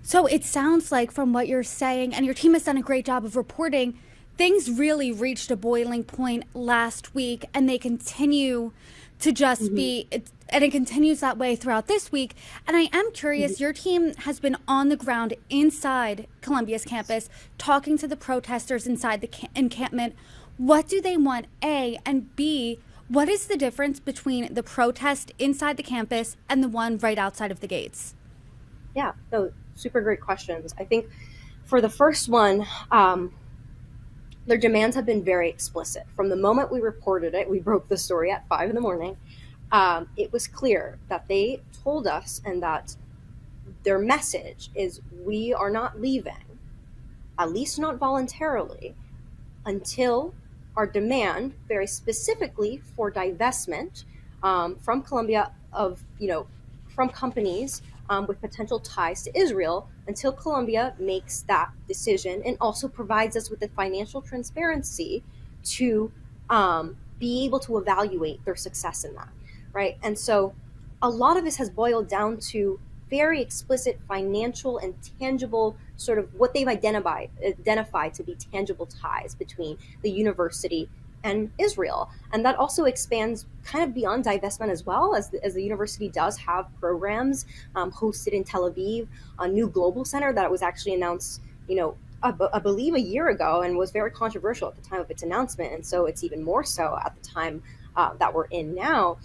So it sounds like, from what you're saying, and your team has done a great job of reporting, things really reached a boiling point last week, and they continue to just Hmm. be, and it continues that way throughout this week. And I am Hmm. curious, your team has been on the ground inside Columbia's campus, talking to the protesters inside the encampment. What do they want, A? And B, what is the difference between the protest inside the campus and the one right outside of the gates? Yeah, no, super great questions. I think for the first one, their demands have been very explicit. From the moment we reported it, we broke the story at 5 in the morning. It was clear that they told us, and that their message is, we are not leaving, at least not voluntarily, until our demand, very specifically for divestment from Colombia of, from companies with potential ties to Israel, until Colombia makes that decision and also provides us with the financial transparency to be able to evaluate their success in that, right? And so a lot of this has boiled down to very explicit financial and tangible, sort of what they've identified to be tangible ties between the university and Israel. And that also expands kind of beyond divestment as well, as the university does have programs hosted in Tel Aviv, a new global center that was actually announced, I believe a year ago, and was very controversial at the time of its announcement. And so it's even more so at the time that we're in now.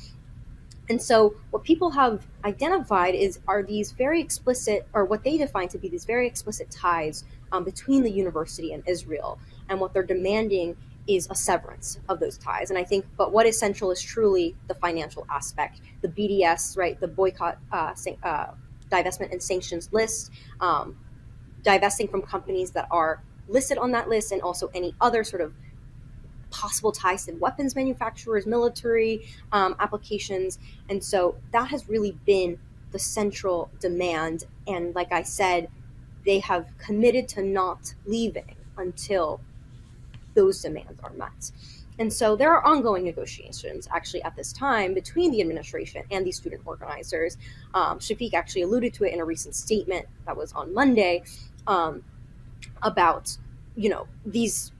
And so what people have identified are these very explicit, or what they define to be these very explicit ties between the university and Israel. And what they're demanding is a severance of those ties. And I think, but what is central is truly the financial aspect, the BDS, right, the boycott, divestment and sanctions list, divesting from companies that are listed on that list, and also any other sort of possible ties to weapons manufacturers, military applications. And so that has really been the central demand. And like I said, they have committed to not leaving until those demands are met. And so there are ongoing negotiations actually at this time between the administration and these student organizers. Shafiq actually alluded to it in a recent statement that was on Monday, um, about, these,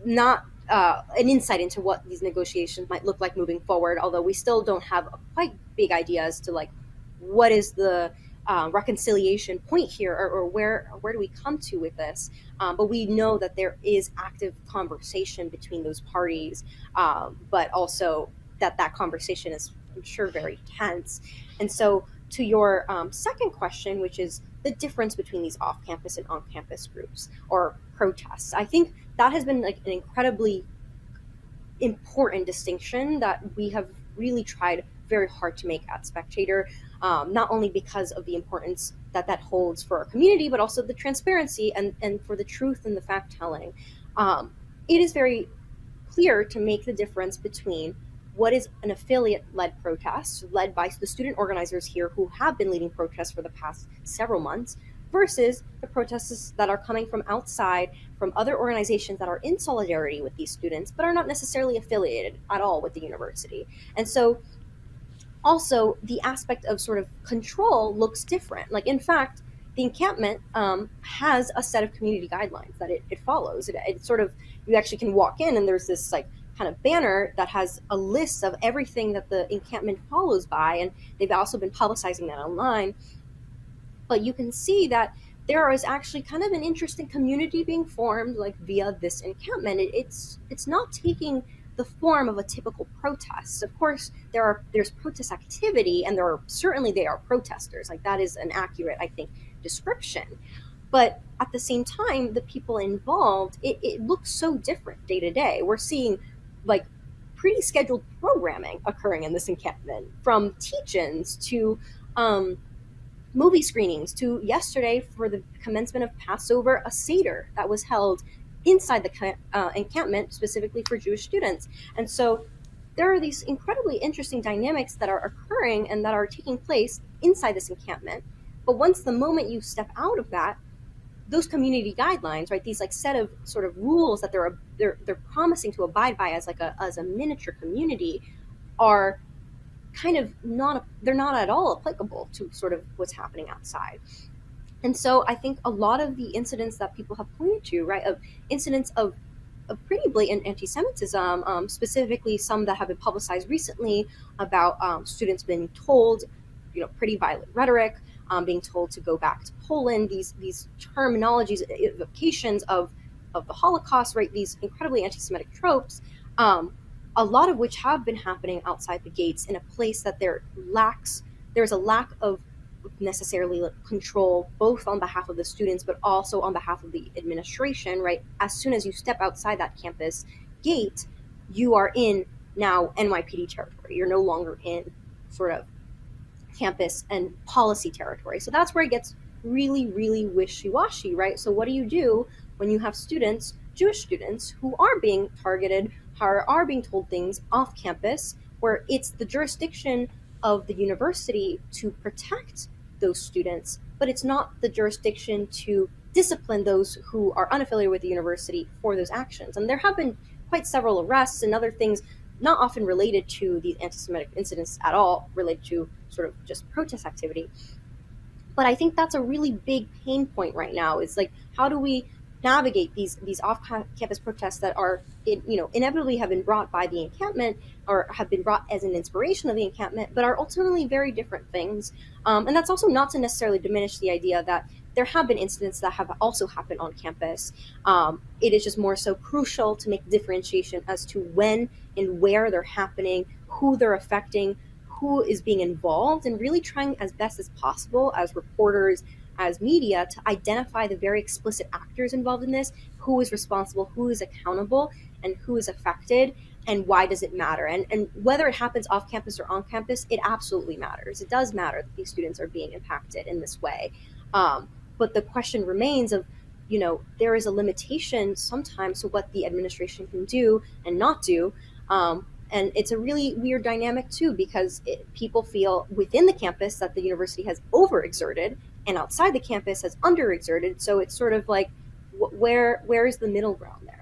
not an insight into what these negotiations might look like moving forward, although we still don't have a quite big idea as to, like, what is the reconciliation point here, or where do we come to with this. But we know that there is active conversation between those parties, but also that conversation is, I'm sure, very tense. And so, to your second question, which is the difference between these off-campus and on-campus groups or protests, I think that has been like an incredibly important distinction that we have really tried very hard to make at Spectator, not only because of the importance that that holds for our community, but also the transparency and for the truth and the fact telling. It is very clear to make the difference between what is an affiliate led protest led by the student organizers here who have been leading protests for the past several months, versus the protests that are coming from outside, from other organizations that are in solidarity with these students but are not necessarily affiliated at all with the university. And so also the aspect of sort of control looks different. Like, in fact, the encampment has a set of community guidelines that it follows. It sort of, you actually can walk in and there's this, like, kind of banner that has a list of everything that the encampment follows by, and they've also been publicizing that online. But you can see that there is actually kind of an interesting community being formed, like, via this encampment. It's not taking the form of a typical protest. Of course, there's protest activity, and they are protesters. Like, that is an accurate, I think, description. But at the same time, the people involved, it looks so different day to day. We're seeing, like, pre-scheduled programming occurring in this encampment, from teach-ins to movie screenings, to yesterday for the commencement of Passover, a Seder that was held inside the encampment specifically for Jewish students. And so there are these incredibly interesting dynamics that are occurring and that are taking place inside this encampment. But once the moment you step out of that, those community guidelines, right, these, like, set of sort of rules that they're promising to abide by as, like, as a miniature community, are kind of not, they're not at all applicable to sort of what's happening outside. And so I think a lot of the incidents that people have pointed to, right, of incidents of pretty blatant anti-Semitism, specifically some that have been publicized recently about students being told, pretty violent rhetoric, being told to go back to Poland. These terminologies, evocations of the Holocaust, right? These incredibly anti-Semitic tropes, a lot of which have been happening outside the gates in a place that there's a lack of necessarily control, both on behalf of the students but also on behalf of the administration, right? As soon as you step outside that campus gate, you are in now NYPD territory. You're no longer in sort of campus and policy territory. So that's where it gets really, really wishy-washy, right? So what do you do when you have students, Jewish students, who are being targeted, are being told things off campus, where it's the jurisdiction of the university to protect those students, but it's not the jurisdiction to discipline those who are unaffiliated with the university for those actions. And there have been quite several arrests and other things not often related to these anti-Semitic incidents at all, related to sort of just protest activity. But I think that's a really big pain point right now, is like, how do we navigate these off-campus protests that are, inevitably have been brought by the encampment, or have been brought as an inspiration of the encampment, but are ultimately very different things. And that's also not to necessarily diminish the idea that there have been incidents that have also happened on campus. It is just more so crucial to make differentiation as to when and where they're happening, who they're affecting, who is being involved, and really trying as best as possible as reporters, as media, to identify the very explicit actors involved in this, who is responsible, who is accountable, and who is affected, and why does it matter. And whether it happens off campus or on campus, it absolutely matters. It does matter that these students are being impacted in this way. But the question remains of, there is a limitation sometimes to what the administration can do and not do. And it's a really weird dynamic too, because people feel within the campus that the university has overexerted, and outside the campus has underexerted. So it's sort of like, where is the middle ground there?